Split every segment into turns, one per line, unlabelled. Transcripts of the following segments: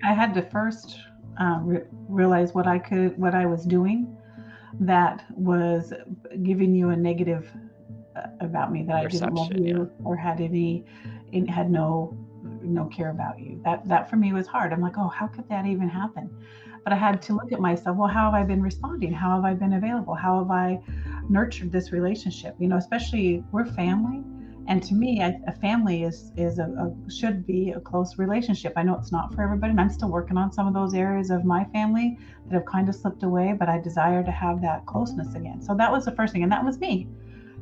I had to first realize what I was doing that was giving you a negative about me, that I didn't love
Perception, yeah.
you or had no care about you. That for me was hard. I'm like, oh, how could that even happen? But I had to look at myself. Well, how have I been responding? How have I been available? How have I nurtured this relationship? Especially we're family, and to me, a family is should be a close relationship. I know it's not for everybody, and I'm still working on some of those areas of my family that have kind of slipped away. But I desire to have that closeness again. So that was the first thing, and that was me,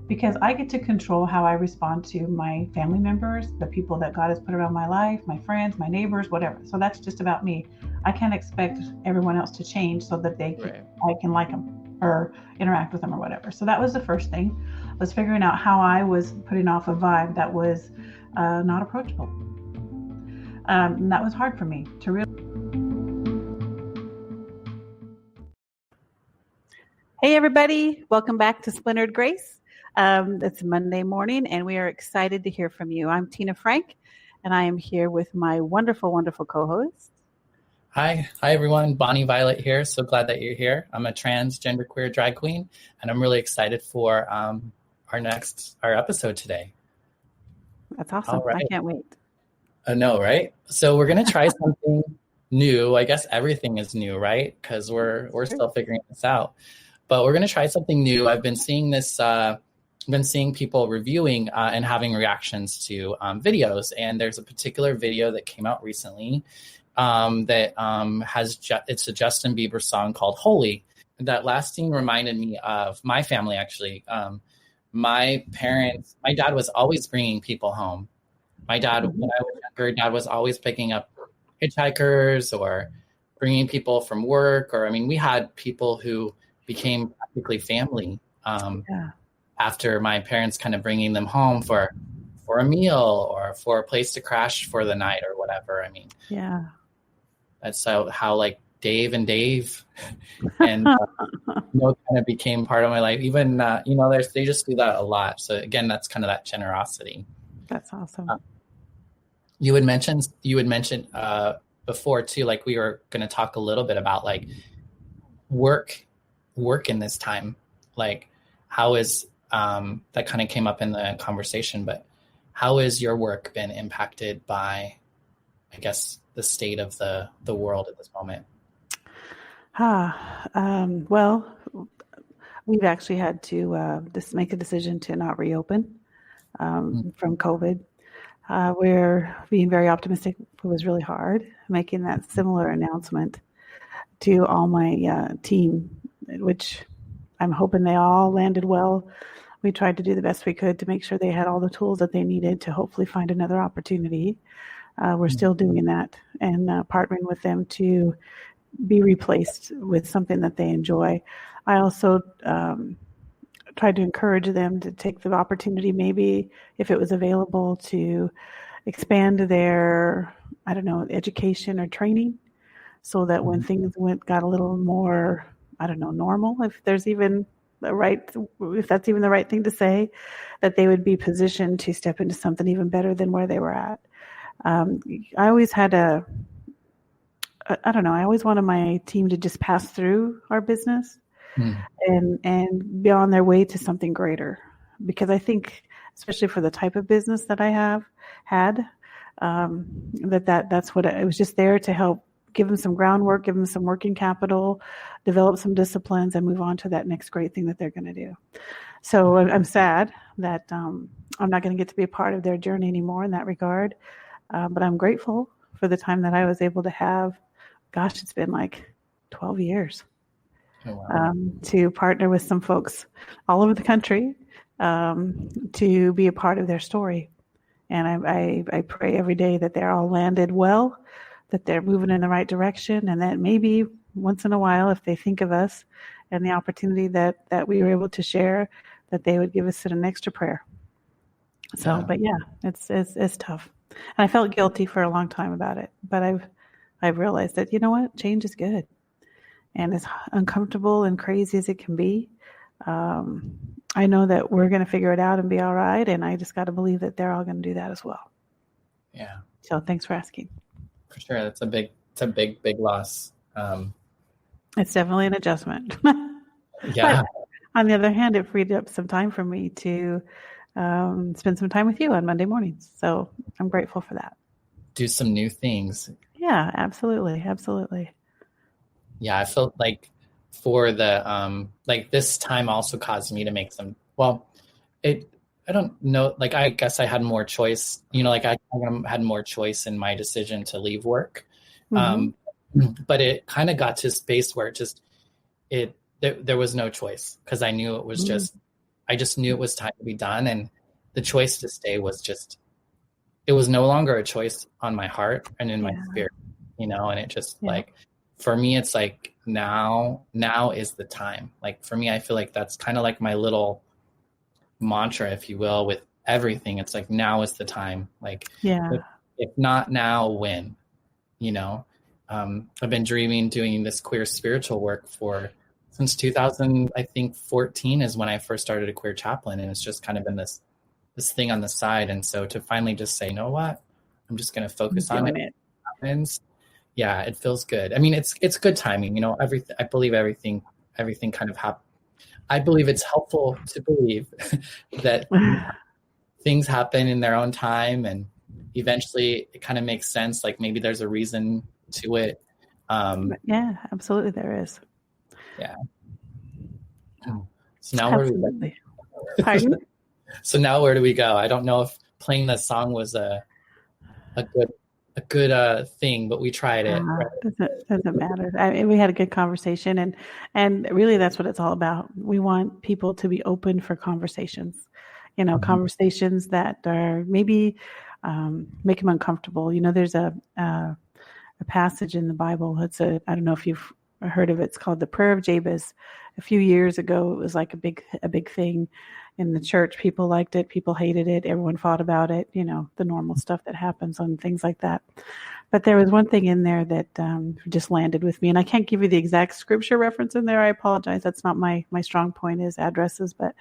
because I get to control how I respond to my family members, the people that God has put around my life, my friends, my neighbors, whatever. So that's just about me. I can't expect everyone else to change so that
Right.
I can like them or interact with them or whatever. So that was the first thing, was figuring out how I was putting off a vibe that was not approachable. And that was hard for me to realize. Hey, everybody. Welcome back to Splintered Grace. It's Monday morning, and we are excited to hear from you. I'm Tina Frank, and I am here with my wonderful, wonderful co-host.
Hi everyone. Bonnie Violet here. So glad that you're here. I'm a transgender queer drag queen, and I'm really excited for our episode today.
That's awesome.
All right.
I can't wait.
I know, right? So we're gonna try something new. I guess everything is new, right? Because we're still figuring this out. But we're gonna try something new. I've been seeing this. Been seeing people reviewing and having reactions to videos, and there's a particular video that came out recently that it's a Justin Bieber song called "Holy." That last scene reminded me of my family. Actually, my dad was always bringing people home. My dad, when I was younger, dad was always picking up hitchhikers or bringing people from work. Or, I mean, we had people who became practically family after my parents kind of bringing them home for a meal or for a place to crash for the night or whatever. I mean, that's how like Dave and Dave and kind of became part of my life. Even they just do that a lot. So again, that's kind of that generosity.
That's awesome.
You had mentioned before too, like we were going to talk a little bit about like work in this time. Like how is that kind of came up in the conversation, but how has your work been impacted by, I guess, the state of the world at this moment?
Well, we've actually had to just make a decision to not reopen from COVID. We're being very optimistic. It was really hard making that similar announcement to all my team, which I'm hoping they all landed well. We tried to do the best we could to make sure they had all the tools that they needed to hopefully find another opportunity. We're still doing that and partnering with them to be replaced with something that they enjoy. I also tried to encourage them to take the opportunity, maybe if it was available, to expand their, education or training, so that when things got a little more, normal, if that's even the right thing to say, that they would be positioned to step into something even better than where they were at. I always had I always wanted my team to just pass through our business and be on their way to something greater. Because I think, especially for the type of business that I had, that's what it was, just there to help give them some groundwork, give them some working capital, develop some disciplines, and move on to that next great thing that they're going to do. So I'm sad that I'm not going to get to be a part of their journey anymore in that regard. But I'm grateful for the time that I was able to have. Gosh, it's been like 12 years to partner with some folks all over the country to be a part of their story. And I pray every day that they're all landed well, that they're moving in the right direction, and that maybe once in a while, if they think of us and the opportunity that we were able to share, that they would give us an extra prayer. So, but yeah, it's tough. And I felt guilty for a long time about it, but I've realized that, you know what, change is good. And as uncomfortable and crazy as it can be, I know that we're going to figure it out and be all right. And I just got to believe that they're all going to do that as well.
Yeah.
So thanks for asking.
For sure. That's a big It's a big, big loss.
It's definitely an adjustment.
Yeah.
But on the other hand, it freed up some time for me to spend some time with you on Monday mornings. So I'm grateful for that.
Do some new things.
Yeah, absolutely. Absolutely.
Yeah, I felt like for the like this time also caused me to make some, well, I don't know, like I guess I had more choice, like I had more choice in my decision to leave work.
Mm-hmm.
But it kind of got to a space where there was no choice, because I knew it was I just knew it was time to be done. And the choice to stay was it was no longer a choice on my heart and in my spirit, and it just like, for me, it's like now is the time. Like for me, I feel like that's kind of like my little mantra, if you will, with everything. It's like, now is the time. Like, if not now, when? I've been dreaming doing this queer spiritual work since 2000, I think 14 is when I first started a queer chaplain, and it's just kind of been this thing on the side. And so to finally just say, you know what, I'm just going to focus on it. Happens. Yeah, it feels good. I mean, it's good timing. I believe everything kind of happens. I believe it's helpful to believe that things happen in their own time, and eventually it kind of makes sense. Like maybe there's a reason to it.
Yeah, absolutely there is.
Yeah. So now
absolutely. Pardon?
So now where do we go? I don't know if playing the song was a good thing, but we tried it. Right?
Doesn't matter. We had a good conversation, and really that's what it's all about. We want people to be open for conversations, conversations that are maybe make them uncomfortable. There's a passage in the Bible. I don't know if you've heard of it. It's called the Prayer of Jabez. A few years ago, it was like a big thing in the church. People liked it. People hated it. Everyone fought about it. The normal stuff that happens on things like that. But there was one thing in there that just landed with me, and I can't give you the exact scripture reference in there. I apologize. That's not my strong point, is addresses. But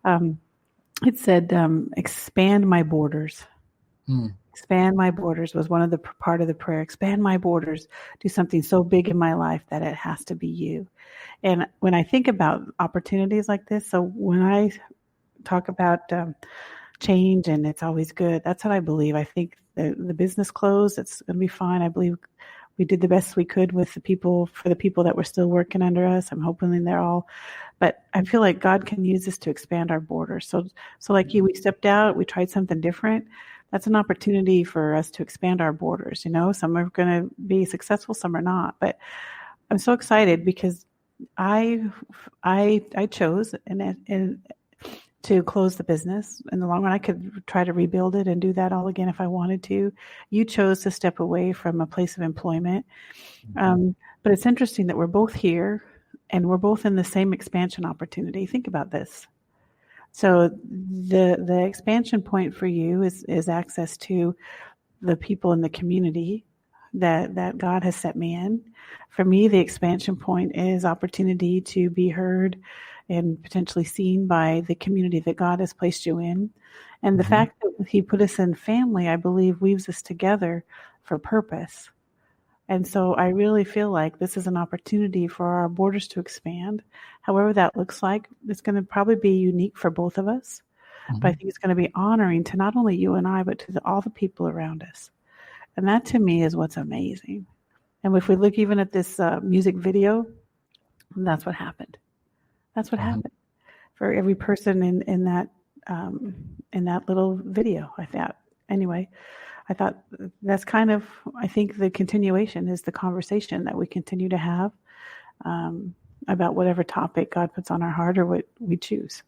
it said, "Expand my borders." Expand my borders was one of the part of the prayer. Expand my borders. Do something so big in my life that it has to be you. And when I think about opportunities like this, so when I talk about change and it's always good, that's what I believe. I think the business closed. It's going to be fine. I believe we did the best we could with for the people that were still working under us. I'm hoping they're all, but I feel like God can use this to expand our borders. So like you, we stepped out, we tried something different. That's an opportunity for us to expand our borders. Some are going to be successful, some are not. But I'm so excited because I chose and to close the business. In the long run, I could try to rebuild it and do that all again if I wanted to. You chose to step away from a place of employment. But it's interesting that we're both here and we're both in the same expansion opportunity. Think about this. So the expansion point for you is access to the people in the community that God has set me in. For me, the expansion point is opportunity to be heard and potentially seen by the community that God has placed you in. And the fact that He put us in family, I believe, weaves us together for purpose. And so I really feel like this is an opportunity for our borders to expand. However that looks like, it's going to probably be unique for both of us. But I think it's going to be honoring to not only you and I, but to all the people around us. And that to me is what's amazing. And if we look even at this music video, that's what happened. That's what happened for every person in that little video. I thought that's kind of, I think the continuation is the conversation that we continue to have about whatever topic God puts on our heart or what we choose.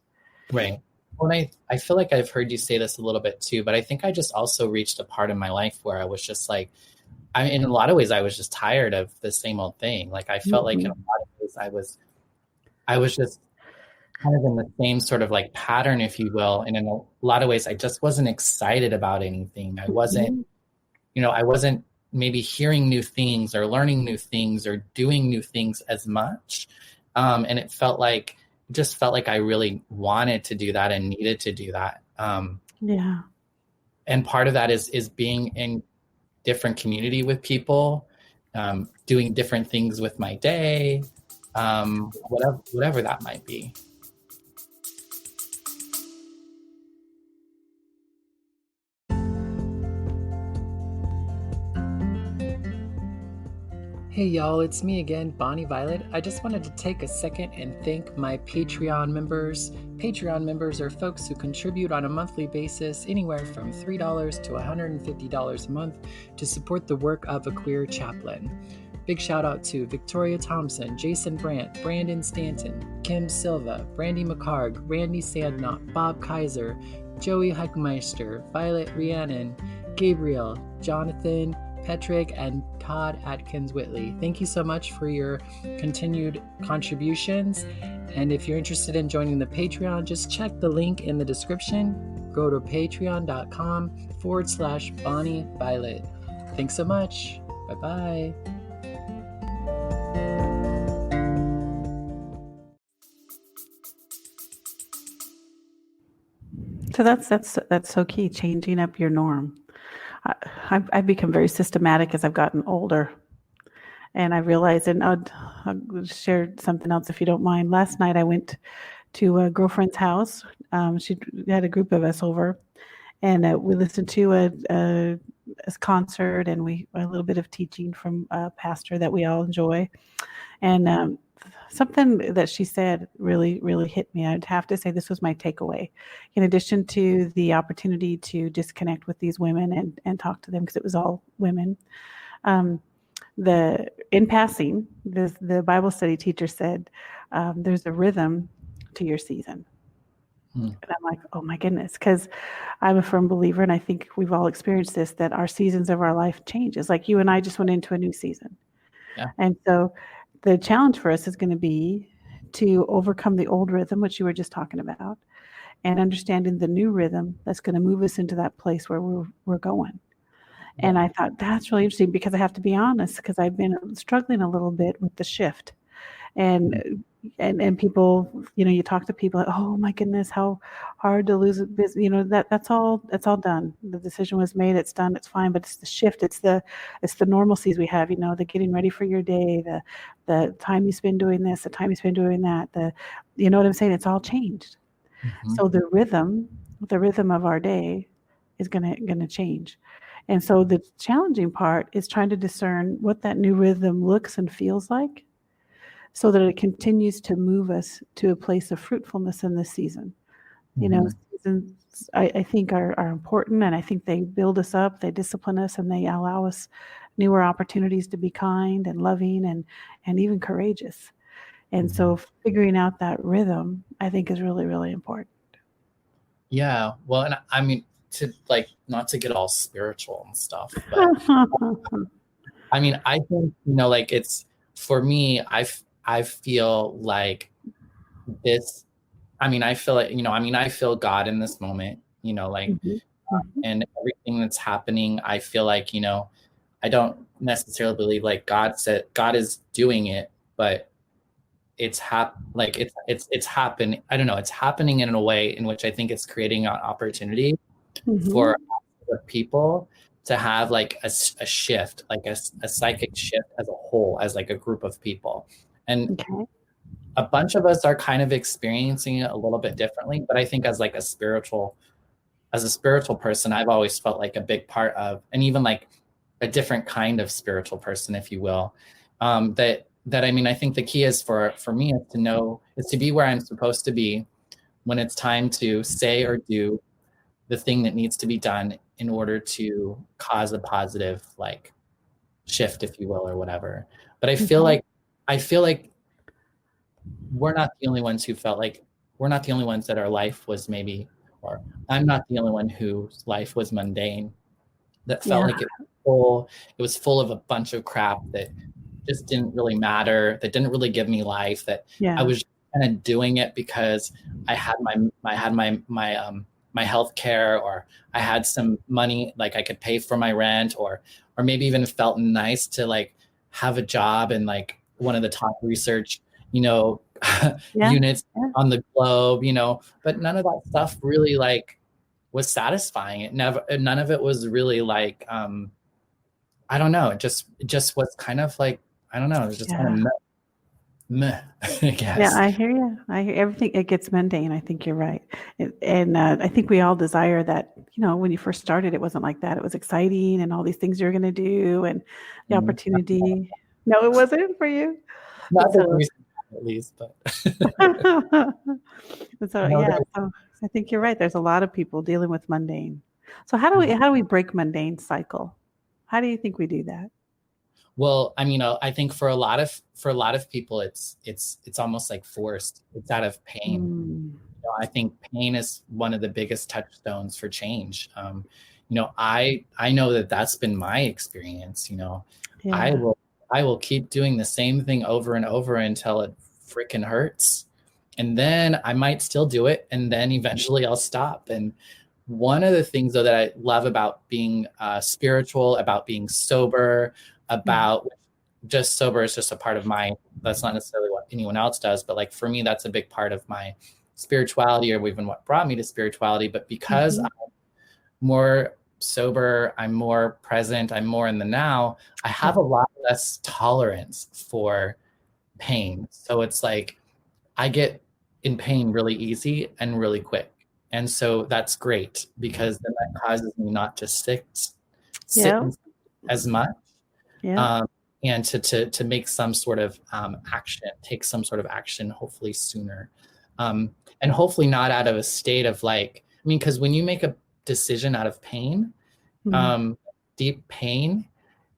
Right. Well, I feel like I've heard you say this a little bit too, but I think I just also reached a part in my life where I was just like, in a lot of ways, I was just tired of the same old thing. Like I felt like in a lot of ways I was just kind of in the same sort of like pattern, if you will. And in a lot of ways, I just wasn't excited about anything. I wasn't, I wasn't maybe hearing new things or learning new things or doing new things as much. And it felt like I really wanted to do that and needed to do that. And part of that is being in different community with people doing different things with my day, whatever that might be.
Hey y'all, it's me again, Bonnie Violet. I just wanted to take a second and thank my Patreon members. Patreon members are folks who contribute on a monthly basis anywhere from $3 to $150 a month to support the work of a queer chaplain. Big shout out to Victoria Thompson, Jason Brandt, Brandon Stanton, Kim Silva, Brandy McCarg, Randy Sandknott, Bob Kaiser, Joey Heckmeister, Violet Rhiannon, Gabriel, Jonathan, Petrick, and Todd Atkins Whitley. Thank you so much for your continued contributions. And if you're interested in joining the Patreon, just check the link in the description. Go to patreon.com/Bonnie Violet. Thanks so much. Bye-bye.
So that's so key, changing up your norm. I've become very systematic as I've gotten older, and I realized, and I'll share something else if you don't mind. Last night I went to a girlfriend's house. She had a group of us over, and we listened to a concert, and a little bit of teaching from a pastor that we all enjoy, and something that she said really, really hit me. I'd have to say this was my takeaway. In addition to the opportunity to disconnect with these women and talk to them, because it was all women. In passing, the Bible study teacher said, there's a rhythm to your season. And I'm like, oh my goodness, because I'm a firm believer, and I think we've all experienced this, that our seasons of our life changes. Like you and I just went into a new season.
Yeah.
And so the challenge for us is going to be to overcome the old rhythm, which you were just talking about, and understanding the new rhythm that's going to move us into that place where we're going. And I thought that's really interesting, because I have to be honest, because I've been struggling a little bit with the shift. And people, you talk to people, like, oh my goodness, how hard to lose a business. That's all done. The decision was made, it's done, it's fine. But it's the shift, it's the normalcies we have, the getting ready for your day, the time you spend doing this, the time you spend doing that, you know what I'm saying? It's all changed. Mm-hmm. So the rhythm of our day is gonna change. And so the challenging part is trying to discern what that new rhythm looks and feels like, so that it continues to move us to a place of fruitfulness in this season. Mm-hmm. Seasons I think are important, and I think they build us up, they discipline us, and they allow us newer opportunities to be kind and loving and even courageous. And so figuring out that rhythm, I think, is really, really important.
Yeah. Well, and I mean, not to get all spiritual and stuff, but I mean, I think, it's, for me, I feel like this, I feel like, I feel God in this moment, and everything that's happening. I feel like, I don't necessarily believe like God is doing it, but it's happening. I don't know. It's happening in a way in which I think it's creating an opportunity for people to have like a shift, like a psychic shift as a whole, as like a group of people. And a bunch of us are kind of experiencing it a little bit differently. But I think as a spiritual person, I've always felt like a big part of, and even like a different kind of spiritual person, if you will, that I think the key is for me is to be where I'm supposed to be when it's time to say or do the thing that needs to be done in order to cause a positive like shift, if you will, or whatever. But I feel like we're not the only ones who felt like, we're not the only ones that our life was maybe, or I'm not the only one whose life was mundane, that felt like it was full of a bunch of crap that just didn't really matter, that didn't really give me life, that I was kind of doing it because I had my health care, or I had some money, like I could pay for my rent, or maybe even felt nice to like have a job in like one of the top research, units on the globe, but none of that stuff really like was satisfying. None of it was really like, I I don't know. It just was kind of like, I don't know. It was just kind
Yeah.
of meh, I
Yeah,
guess.
I hear you. I hear everything. It gets mundane. I think you're right. And I think we all desire that, when you first started, it wasn't like that. It was exciting and all these things you're going to do and the
Mm.
opportunity. No, it wasn't for you. And
Not that
so,
recently, at least, but
and so,
no,
yeah. So I think you're right. There's a lot of people dealing with mundane. So how do we break mundane cycle? How do you think we do that?
well, I mean, I think for a lot of people, it's almost like forced. It's out of pain.
Mm,
I think pain is one of the biggest touchstones for change. I know that that's been my experience. I
yeah.
will I will keep doing the same thing over and over until it freaking hurts, and then I might still do it, and then eventually I'll stop. And one of the things though that I love about being spiritual, about being sober,
Mm,
about just sober is just a part of my. That's not necessarily what anyone else does, but like for me, that's a big part of my spirituality, or even what brought me to spirituality. But because
mhm.
I'm more sober, I'm more present, I'm more in the now, I
Yeah.
have a lot less tolerance for pain. So it's like I get in pain really easy and really quick. And so that's great because then that causes me not to sit
Yeah.
in as much,
Yeah.
um, and to make some sort of action, take some sort of action, hopefully sooner, and hopefully not out of a state of like, I mean, because when you make a decision out of pain,
Mhm.
um, deep pain,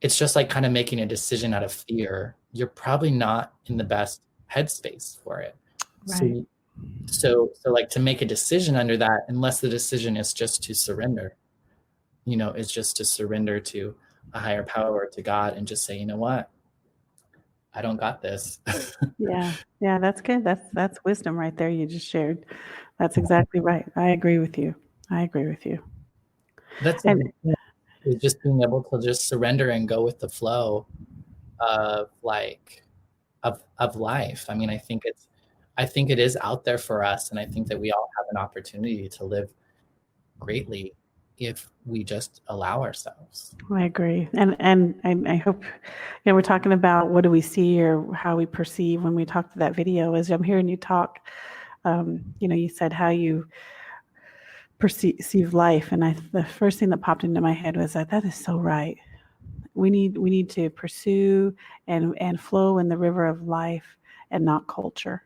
it's just like kind of making a decision out of fear. You're probably not in the best headspace for it.
Right.
So, so like to make a decision under that, unless the decision is just to surrender, is just to surrender to a higher power or to God and just say, you know what, I don't got this.
Yeah. Yeah, that's good. That's wisdom right there you just shared. That's exactly right. I agree with you. I agree with you.
That's a
And
big thing, is just being able to just surrender and go with the flow of like of life. I mean, I think it is out there for us, and I think that we all have an opportunity to live greatly if we just allow ourselves.
I agree. And I hope, we're talking about what do we see or how we perceive when we talk to that video. As I'm hearing you talk, you said how you perceive life, and the first thing that popped into my head was that is so right. We need to pursue and flow in the river of life and not culture,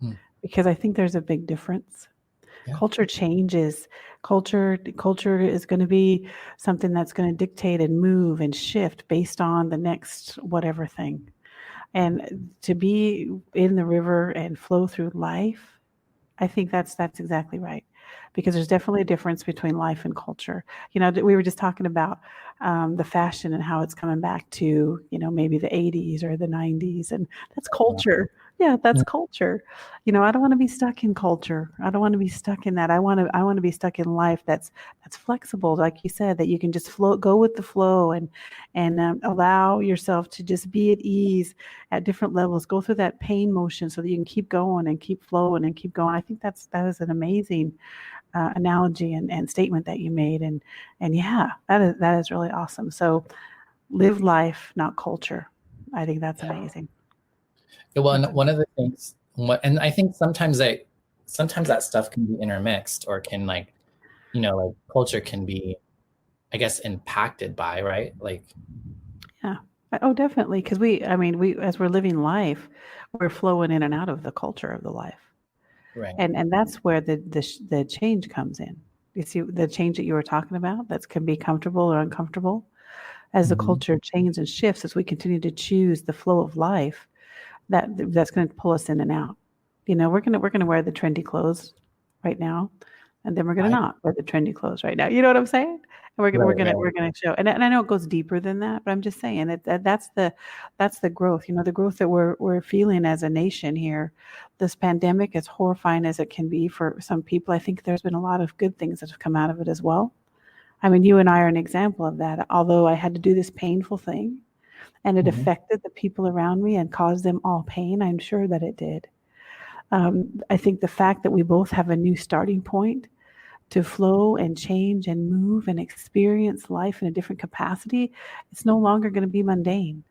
Mm,
because I think there's a big difference.
yeah.
Culture changes. Culture is going to be something that's going to dictate and move and shift based on the next whatever thing. And to be in the river and flow through life, I think that's exactly right, because there's definitely a difference between life and culture. We were just talking about the fashion and how it's coming back to maybe the 80s or the 90s, and that's culture. Yeah, that's
Mm,
culture. I don't want to be stuck in culture. I don't want to be stuck in that. I want to be stuck in life that's flexible, like you said, that you can just go with the flow and allow yourself to just be at ease at different levels, go through that pain motion so that you can keep going and keep flowing and keep going. I think that is an amazing analogy and statement that you made, and yeah, that is really awesome. So live life, not culture. I think that's
yeah.
amazing.
Yeah, well, and
That's
one of the things, and I think sometimes that stuff can be intermixed, or can like, like culture can be, I guess, impacted by, right? Like,
yeah. Oh, definitely. Because I mean, as we're living life, we're flowing in and out of the culture of the life.
right.
And that's where the change comes in. You see, the change that you were talking about that can be comfortable or uncomfortable. As the
Mhm.
culture changes and shifts, as we continue to choose the flow of life, that's going to pull us in and out. We're gonna wear the trendy clothes right now, and then we're gonna
I
not wear the trendy clothes right now. You know what I'm saying? And we're
Right,
gonna
right.
we're gonna show. And I know it goes deeper than that, but I'm just saying that's the growth. The growth that we're feeling as a nation here. This pandemic, as horrifying as it can be for some people, I think there's been a lot of good things that have come out of it as well. I mean, you and I are an example of that. Although I had to do this painful thing and it
Mhm.
affected the people around me and caused them all pain, I'm sure that it did. I think the fact that we both have a new starting point to flow and change and move and experience life in a different capacity, it's no longer going to be mundane.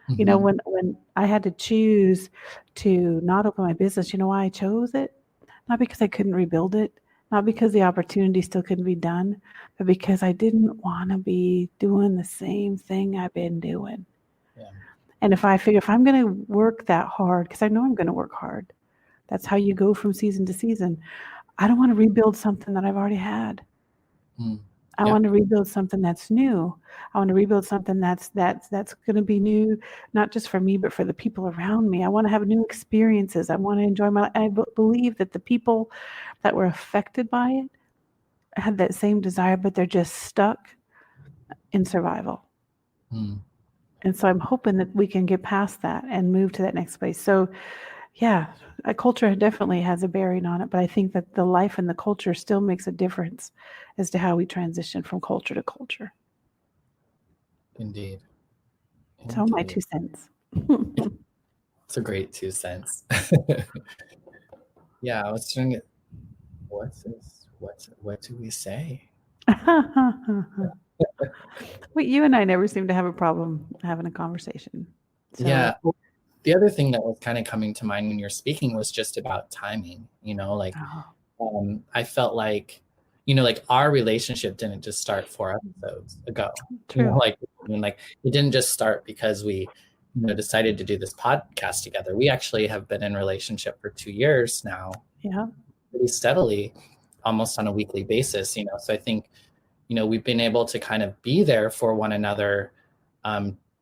You know,
Mhm.
when I had to choose to not open my business, you know why I chose it? Not because I couldn't rebuild it, not because the opportunity still couldn't be done, but because I didn't want to be doing the same thing I've been doing.
Yeah.
And if I figure if I'm going to work that hard, because I know I'm going to work hard, that's how you go from season to season. I don't want to rebuild something that I've already had.
Mm.
I
Yeah.
want to rebuild something that's new. I want to rebuild something that's going to be new, not just for me, but for the people around me. I want to have new experiences. I want to enjoy my life. I believe that the people that were affected by it had that same desire, but they're just stuck in survival.
Mm.
And so I'm hoping that we can get past that and move to that next place. So yeah, a culture definitely has a bearing on it, but I think that the life and the culture still makes a difference as to how we transition from culture to culture.
Indeed.
So my
Indeed.
2 cents.
It's a great 2 cents. Yeah, I was trying to. What do we say?
Well, you and I never seem to have a problem having a conversation. So
Yeah. The other thing that was kind of coming to mind when you're speaking was just about timing. Like I felt like, like our relationship didn't just start 4 episodes ago.
true.
Like it didn't just start because we, decided to do this podcast together. We actually have been in relationship for 2 years now,
Yeah.
pretty steadily, almost on a weekly basis. So I think, we've been able to kind of be there for one another,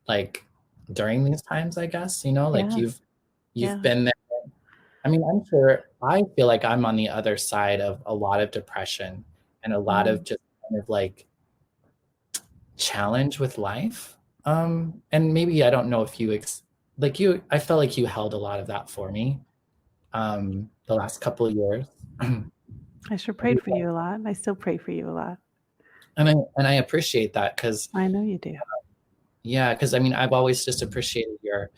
like during these times, I guess. Like
Yeah.
you've
Yeah.
been there. I mean, I feel like I'm on the other side of a lot of depression and a lot of just kind of like challenge with life. And maybe I don't know if I felt like you held a lot of that for me the last couple of years.
I sure prayed for you a lot. I still pray for you a lot.
And I appreciate that because
I know you do.
yeah, because I mean I've always just appreciated your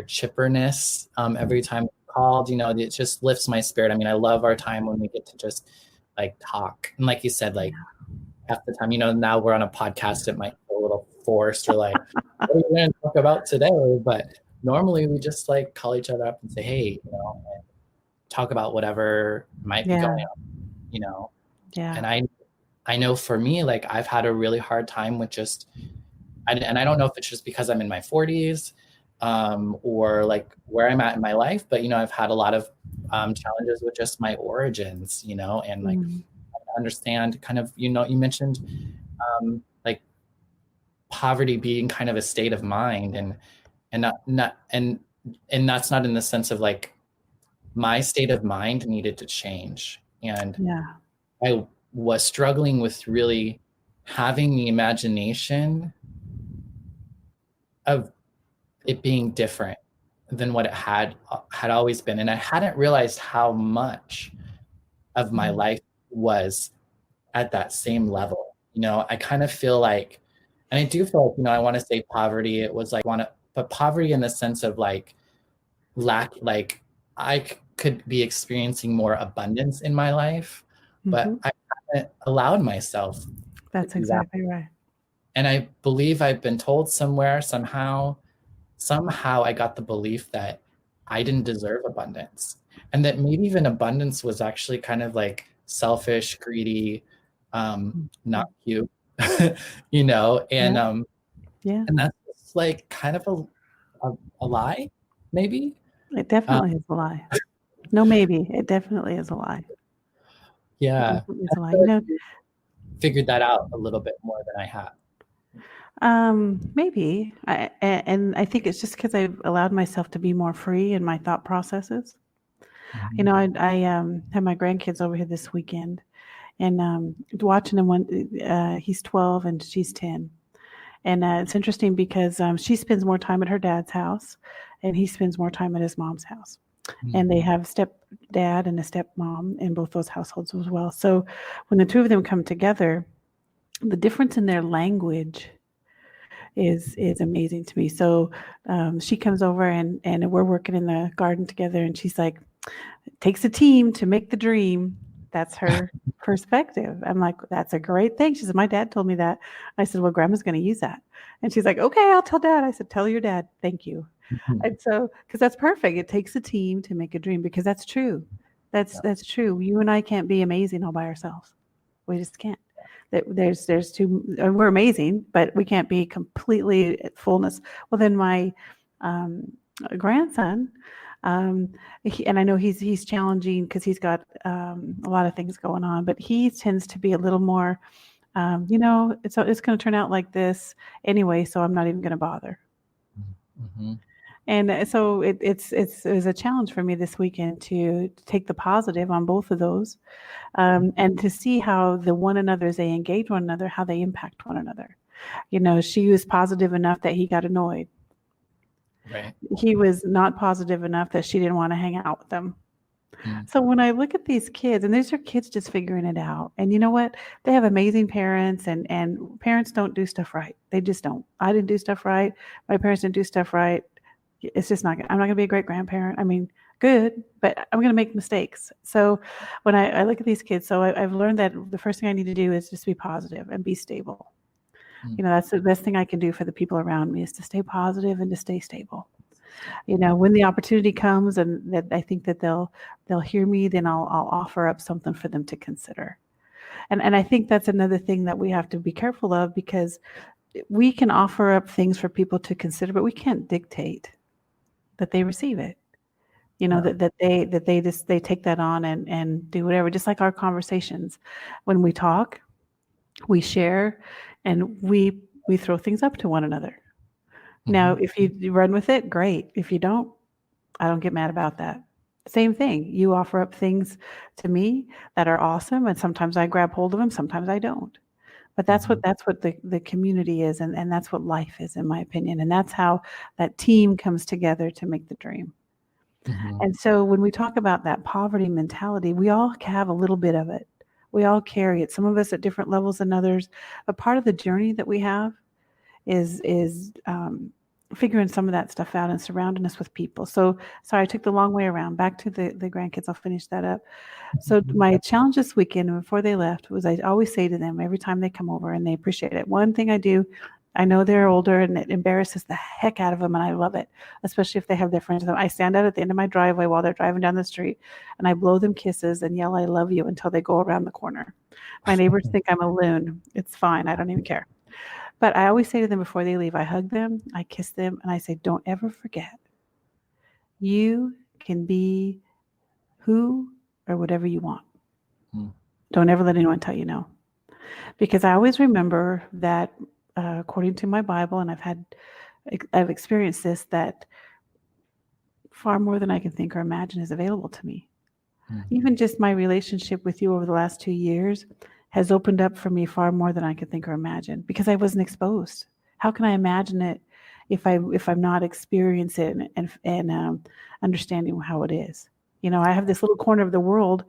chipperness every time you called. It just lifts my spirit. I mean, I love our time when we get to just like talk. And like you said, like half the time, now we're on a podcast, it might feel a little forced or like, what are we going to talk about today? But normally we just like call each other up and say, hey, and talk about whatever might be
Yeah.
going on,
Yeah.
And I know for me, like I've had a really hard time with just, and I don't know if it's just because I'm in my 40s or like where I'm at in my life, but I've had a lot of challenges with just my origins, and like understand kind of, you mentioned like poverty being kind of a state of mind and that's not in the sense of like my state of mind needed to change. And
Yeah.
I was struggling with really having the imagination of it being different than what it had always been. And I hadn't realized how much of my life was at that same level. I kind of feel like, and I do feel like, I want to say poverty. It was like but poverty in the sense of like lack, like I could be experiencing more abundance in my life, but I haven't allowed myself to
That's
do that.
exactly right.
And I believe I've been told somehow I got the belief that I didn't deserve abundance and that maybe even abundance was actually kind of like selfish, greedy, not cute, and
Yeah.
and that's just like kind of a lie, maybe.
It definitely is a lie. No, maybe. It definitely is a lie.
Yeah.
It's a lie.
Figured that out a little bit more than I have.
Maybe. And I think it's just because I've allowed myself to be more free in my thought processes.
Mm-hmm.
I had my grandkids over here this weekend, and watching them. He's 12 and she's 10, and it's interesting because she spends more time at her dad's house, and he spends more time at his mom's house.
Mm-hmm.
And they have stepdad and a stepmom in both those households as well. So when the two of them come together, the difference in their language is amazing to me. So she comes over and we're working in the garden together, and she's like, it takes a team to make the dream. That's her perspective. I'm like, that's a great thing. She said, my dad told me that. I said, well, grandma's going to use that. And she's like, okay, I'll tell dad. I said, tell your dad. Thank you. And so, because that's perfect. It takes a team to make a dream, because that's true. That's true. You and I can't be amazing all by ourselves. We just can't. There's two. We're amazing, but we can't be completely at fullness. Well, then my grandson, and I know he's challenging because he's got a lot of things going on, but he tends to be a little more, it's going to turn out like this anyway, so I'm not even going to bother.
Mm-hmm.
And so it was a challenge for me this weekend to take the positive on both of those, and to see how the one another, as they engage one another, how they impact one another. She was positive enough that he got annoyed.
Right.
He was not positive enough that she didn't want to hang out with them.
Mm.
So when I look at these kids, and these are kids just figuring it out, and you know what? They have amazing parents, and parents don't do stuff right. They just don't. I didn't do stuff right. My parents didn't do stuff right. It's just not, I'm not going to be a great grandparent. I mean, good, but I'm going to make mistakes. So when I look at these kids, so I've learned that the first thing I need to do is just be positive and be stable. That's the best thing I can do for the people around me, is to stay positive and to stay stable. When the opportunity comes and that I think that they'll hear me, then I'll offer up something for them to consider. And I think that's another thing that we have to be careful of, because we can offer up things for people to consider, but we can't dictate that they receive it. That they take that on and do whatever. Just like our conversations, when we talk, we share, and we throw things up to one another. Mm-hmm. Now, if you run with it, great. If you don't, I don't get mad about that. Same thing. You offer up things to me that are awesome, and sometimes I grab hold of them, sometimes I don't. But that's what the community is, and that's what life is, in my opinion. And that's how that team comes together to make the dream. Mm-hmm. And so when we talk about that poverty mentality, we all have a little bit of it. We all carry it. Some of us at different levels than others. But part of the journey that we have is figuring some of that stuff out and surrounding us with people. So sorry, I took the long way around. Back to the grandkids. I'll finish that up. So my challenge this weekend, before they left, was I always say to them every time they come over, and they appreciate it. One thing I do, I know they're older and it embarrasses the heck out of them, and I love it, especially if they have their friends with them. I stand out at the end of my driveway while they're driving down the street, and I blow them kisses and yell, I love you, until they go around the corner. My neighbors think I'm a loon. It's fine. I don't even care. But I always say to them before they leave, I hug them, I kiss them, and I say, don't ever forget, you can be who or whatever you want. Don't ever let anyone tell you no. Because I always remember that, according to my Bible, and I've experienced this, that far more than I can think or imagine is available to me. Even just my relationship with you over the last 2 years has opened up for me far more than I could think or imagine, because I wasn't exposed. How can I imagine it if I'm not experiencing it and understanding how it is? I have this little corner of the world,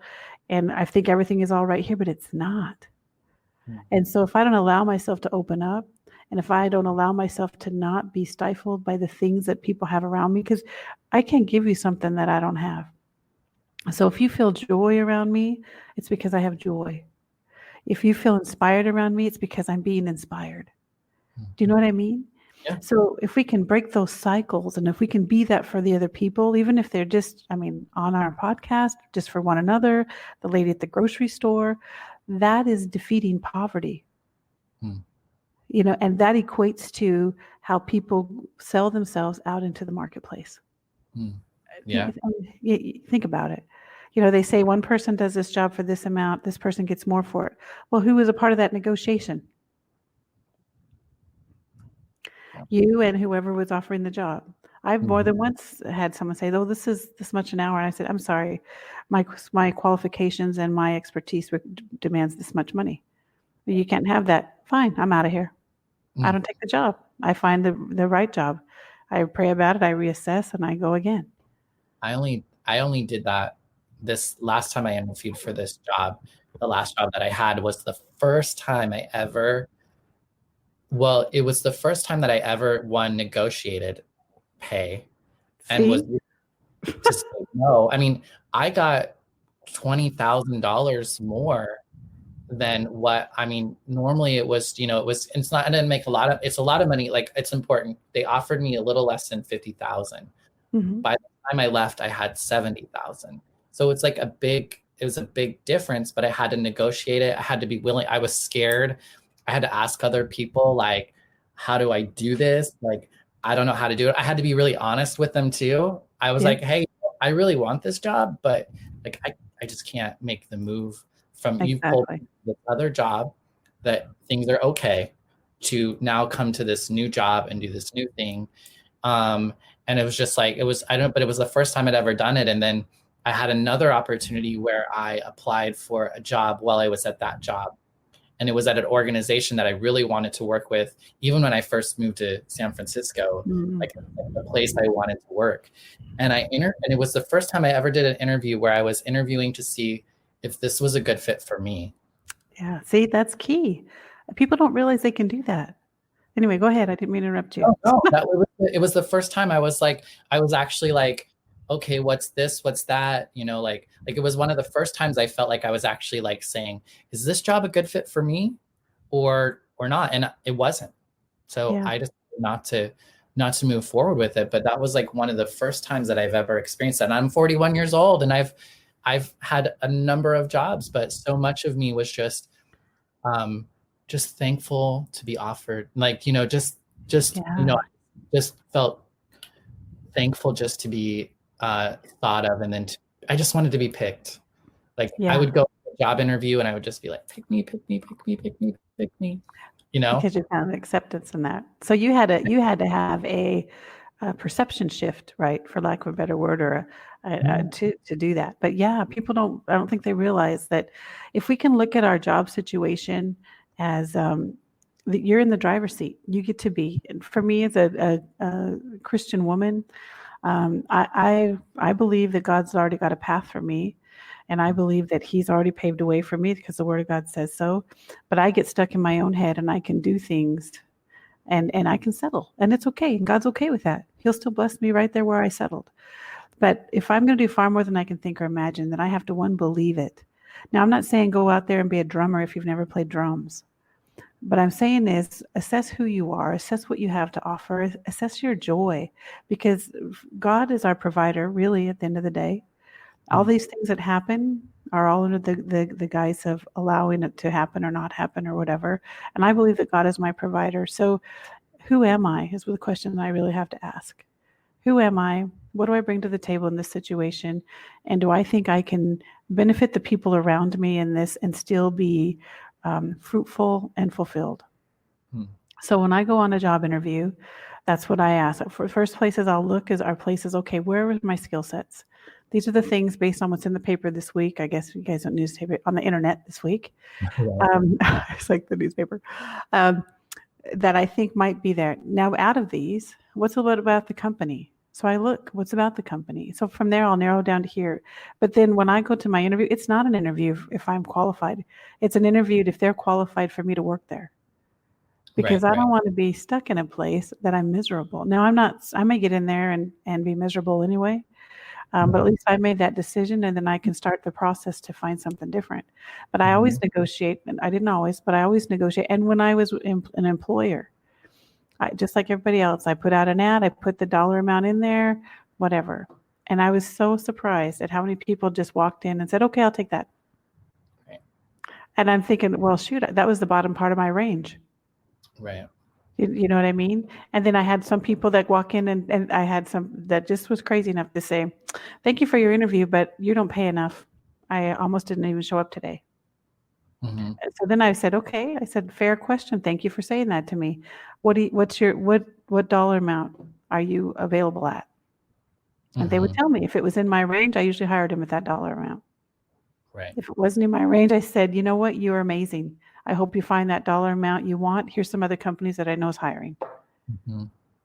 and I think everything is all right here, but it's not. And so if I don't allow myself to open up, and if I don't allow myself to not be stifled by the things that people have around me, because I can't give you something that I don't have. So if you feel joy around me, it's because I have joy. If you feel inspired around me, it's because I'm being inspired. Do you know what I mean? Yeah. So if we can break those cycles, and if we can be that for the other people, even if they're just, on our podcast, just for one another, the lady at the grocery store, that is defeating poverty. And that equates to how people sell themselves out into the marketplace.
Yeah.
Think about it. They say one person does this job for this amount, this person gets more for it. Well, who was a part of that negotiation? You and whoever was offering the job. I've more than once had someone say, "Oh, this is this much an hour," and I said, "I'm sorry, my qualifications and my expertise demands this much money. You can't have that. Fine, I'm out of here. I don't take the job. I find the right job. I pray about it. I reassess, and I go again."
I only did that this last time I interviewed for this job. The last job that I had was the first time I ever. Well, it was the first time that I ever negotiated pay. See? And was to say no. I got $20,000 more than what, I mean, normally it was, it's not, I didn't make it's a lot of money. Like, it's important. They offered me a little less than 50,000.
Mm-hmm.
By the time I left, I had 70,000. So it's like it was a big difference, but I had to negotiate it. I had to be willing. I was scared. I had to ask other people, like, how do I do this? Like, I don't know how to do it. I had to be really honest with them too. I was like, hey, I really want this job, but like, I just can't make the move from you've told me this other job that things are okay to now come to this new job and do this new thing. And it was just like, but it was the first time I'd ever done it. And then I had another opportunity where I applied for a job while I was at that job. And it was at an organization that I really wanted to work with, even when I first moved to San Francisco, like the place I wanted to work. And and it was the first time I ever did an interview where I was interviewing to see if this was a good fit for me.
Yeah, see, that's key. People don't realize they can do that. Anyway, go ahead. I didn't mean to interrupt you.
No, it was the first time I was actually like, okay, what's this? What's that? Like it was one of the first times I felt like I was actually like saying, is this job a good fit for me or not? And it wasn't. So I just not to move forward with it. But that was like one of the first times that I've ever experienced that. And I'm 41 years old and I've had a number of jobs, but so much of me was just thankful to be offered, like, just felt thankful just to be thought of. And then I just wanted to be picked. Like I would go to a job interview and I would just be like, pick me, pick me, pick me, pick me, pick me,
because you found acceptance in that. So you had to have a perception shift, right? For lack of a better word, or to do that. But I don't think they realize that if we can look at our job situation as you're in the driver's seat, you get to be. And for me, as a Christian woman, I believe that God's already got a path for me, and I believe that He's already paved a way for me because the Word of God says so. But I get stuck in my own head, and I can do things, and I can settle, and it's okay. And God's okay with that. He'll still bless me right there where I settled. But if I'm going to do far more than I can think or imagine, then I have to, one, believe it. Now, I'm not saying go out there and be a drummer if you've never played drums. But I'm saying is assess who you are, assess what you have to offer, assess your joy, because God is our provider, really, at the end of the day. All these things that happen are all under the guise of allowing it to happen or not happen or whatever. And I believe that God is my provider. So who am I is the question that I really have to ask. Who am I? What do I bring to the table in this situation? And do I think I can benefit the people around me in this and still be fruitful and fulfilled? So when I go on a job interview, that's what I ask. For first places I'll look are places, okay, where are my skill sets? These are the things based on what's in the paper this week. I guess you guys don't newspaper on the internet this week. It's like the newspaper. That I think might be there. Now, out of these, what's a little about the company? So I look, what's about the company? So from there, I'll narrow down to here. But then when I go to my interview, it's not an interview if I'm qualified. It's an interview if they're qualified for me to work there. Because I don't want to be stuck in a place that I'm miserable. Now, I may get in there and be miserable anyway. But at least I made that decision, and then I can start the process to find something different. But I always negotiate, and I didn't always, but I always negotiate. And when I was an employer, just like everybody else, I put out an ad, I put the dollar amount in there, whatever. And I was so surprised at how many people just walked in and said, okay, I'll take that. Right. And I'm thinking, well, shoot, that was the bottom part of my range.
Right.
You know what I mean? And then I had some people that walk in and I had some that just was crazy enough to say, thank you for your interview, but you don't pay enough. I almost didn't even show up today. So then I said, okay, I said, fair question. Thank you for saying that to me. What dollar amount are you available at? And they would tell me if it was in my range, I usually hired him at that dollar amount.
Right.
If it wasn't in my range, I said, you know what? You're amazing. I hope you find that dollar amount you want. Here's some other companies that I know is hiring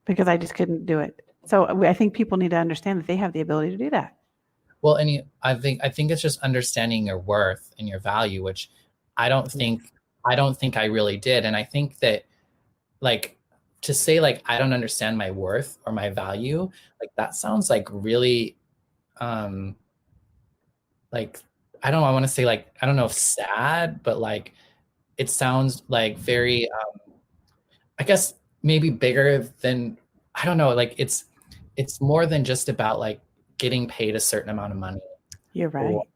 because I just couldn't do it. So I think people need to understand that they have the ability to do that.
Well, and I think it's just understanding your worth and your value, which I don't think I really did. And I think that, like, to say like I don't understand my worth or my value, like that sounds like really like I want to say like, I don't know if sad, but like, it sounds like very, I guess maybe bigger than, I don't know, like it's more than just about like getting paid a certain amount of money
You're
or
right.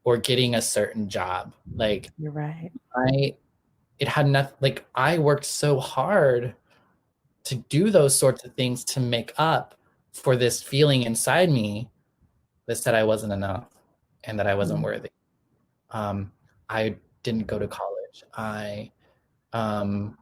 or getting a certain job. Like
You're right.
I it had nothing, like I worked so hard to do those sorts of things to make up for this feeling inside me that said I wasn't enough and that I wasn't
Mm.
worthy. Um, I didn't go to college. Um,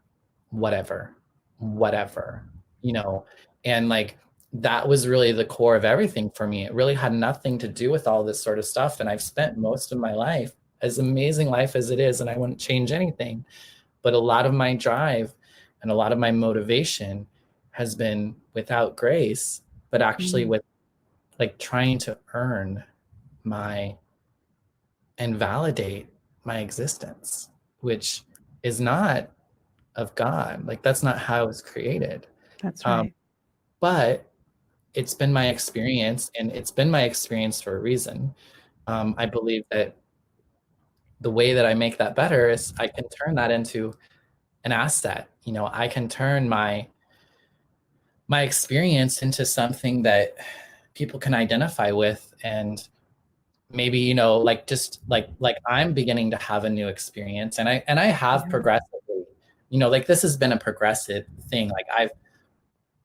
whatever, whatever, you know, and like that was really the core of everything for me. It really had nothing to do with all this sort of stuff. And I've spent most of my life, as amazing life as it is, and I wouldn't change anything, but a lot of my drive and a lot of my motivation has been without grace, but actually
Mm.
with like trying to earn my and validate my existence, which is not of God. Like that's not how it was created.
That's
Um,
right.
but it's been my experience, and it's been my experience for a reason. I believe that the way that I make that better is I can turn that into an asset. You know, I can turn my experience into something that people can identify with, and maybe, you know, like just like I'm beginning to have a new experience, and I have
Yeah.
progressively, you know, like this has been a progressive thing. Like I've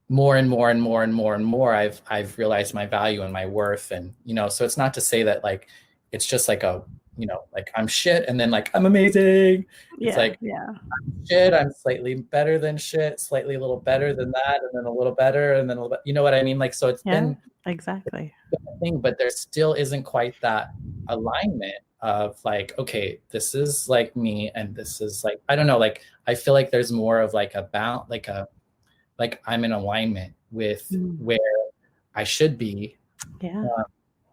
more and more and more and more and more I've realized my value and my worth. And you know, so it's not to say that like it's just like a, you know, like I'm shit and then like I'm amazing. It's
Yeah.
like
Yeah.
shit, I'm slightly better than shit, slightly a little better than that, and then a little better, and then a little, you know what I mean? Like so it's
Yeah.
been
Exactly.
a thing, but there still isn't quite that alignment of like, okay, this is like me and this is like, I don't know, like I feel like there's more of like a bound, like I'm in alignment with
Mm.
where I should be,
Yeah.
uh,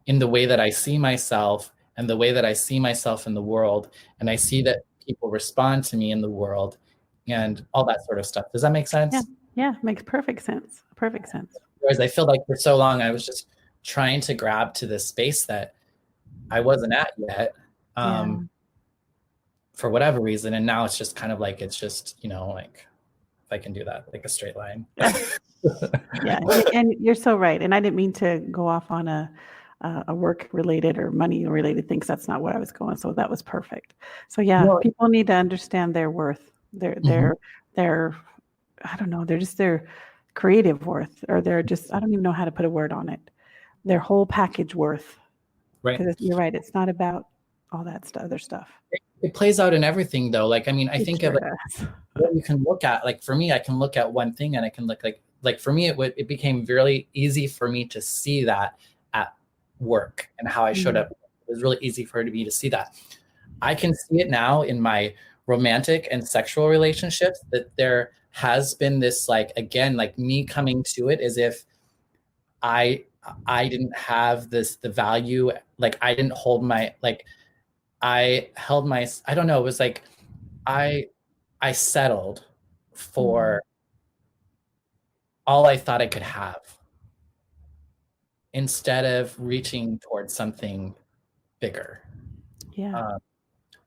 in the way that I see myself and the way that I see myself in the world. And I see that people respond to me in the world and all that sort of stuff. Does that make
Yeah.
sense?
Yeah. Makes perfect sense. Perfect sense.
Whereas I feel like for so long I was just trying to grab to this space that I wasn't at yet,
Yeah.
for whatever reason. And now it's just kind of like, it's just, you know, like if I can do that, like a straight line.
Yeah. And you're so right. And I didn't mean to go off on a work related or money related thing, 'cause that's not where I was going. So that was perfect. So yeah,
No,
people need to understand their worth.
mhm.
Their I don't know, they're just their creative worth, or they're just, I don't even know how to put a word on it. Their whole package worth.
Right.
Because you're right, it's not about all that other stuff.
It plays out in everything though. Like, I mean, I
It
think of
sure
like
does.
what you can look at. Like for me, I can look at one thing and I can look like for me, it became really easy for me to see that at work and how I showed
Mm.
up. It was really easy for me to see that. I can see it now in my romantic and sexual relationships that there has been this like, again, like me coming to it as if I I didn't have the value, like I didn't hold my, like I held my, I don't know, it was like I I settled
Mm.
for all I thought I could have instead of reaching towards something bigger,
Yeah.
um,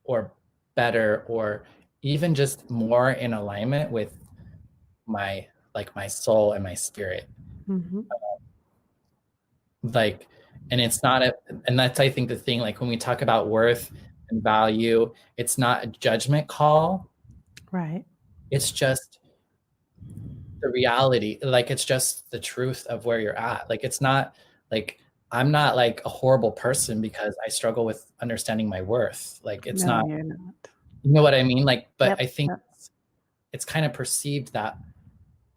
or better, or even just more in alignment with my, like my soul and my spirit.
Hmm.
Like, and it's not a, and that's, I think the thing, like when we talk about worth and value, it's not a judgment call.
Right.
It's just the reality, like it's just the truth of where you're at. Like it's not like I'm not like a horrible person because I struggle with understanding my worth. Like it's
No,
not,
you're not.
you know what I mean? Like, but
Yep.
I think
Yep.
it's kind of perceived that,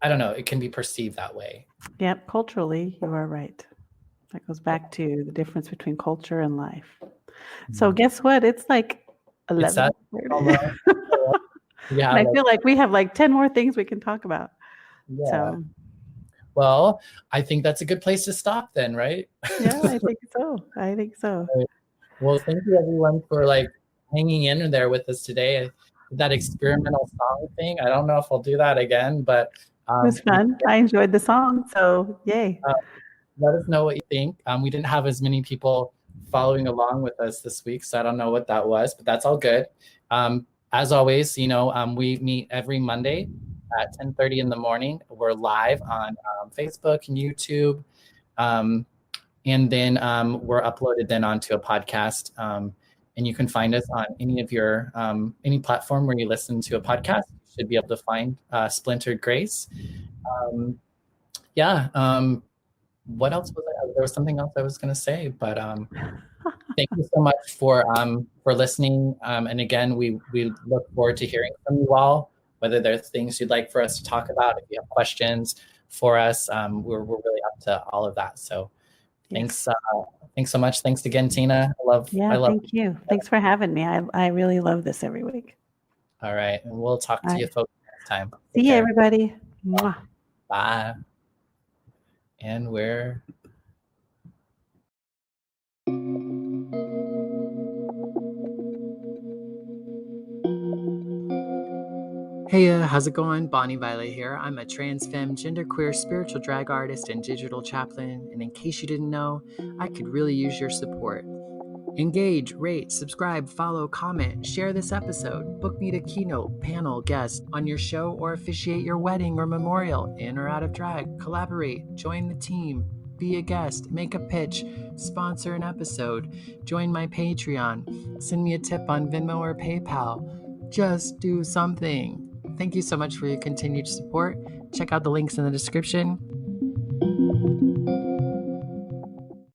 I don't know, it can be perceived that way.
Yep. Culturally, you are right. That goes back to the difference between culture and life. So guess what? It's like
It's that
11:30.
almost, yeah,
And I
like,
feel like we have like 10 more things we can talk about.
yeah.
So
Well, I think that's a good place to stop then, right?
yeah, I think so. I think so.
Well, thank you everyone for like hanging in there with us today. That experimental song thing, I don't know if I'll do that again, but
It was fun. I enjoyed the song. So yay.
let us know what you think. We didn't have as many people following along with us this week. So I don't know what that was, but that's all good. As always, we meet every Monday at 10:30 in the morning. We're live on Facebook and YouTube. And then we're uploaded then onto a podcast. And you can find us on any of your any platform where you listen to a podcast. You should be able to find Splintered Grace. What else was there was something else I was going to say, but thank you so much for listening. And again, we look forward to hearing from you all, whether there's things you'd like for us to talk about. If you have questions for us, we're really up to all of that. So thanks so much. Thanks again, Tina. I love
thank you. Thanks for having me. I really love this every week.
All right. And we'll talk to you folks next time.
See you, everybody. Mwah.
Bye. And we're
Hey, how's it going? Bonnie Violet here. I'm a trans femme, genderqueer, spiritual drag artist, and digital chaplain. And in case you didn't know, I could really use your support. Engage, rate, subscribe, follow, comment, share this episode, book me to keynote, panel, guest on your show, or officiate your wedding or memorial, in or out of drag, collaborate, join the team, be a guest, make a pitch, sponsor an episode, join my Patreon, send me a tip on Venmo or PayPal. Just do something. Thank you so much for your continued support. Check out the links in the description.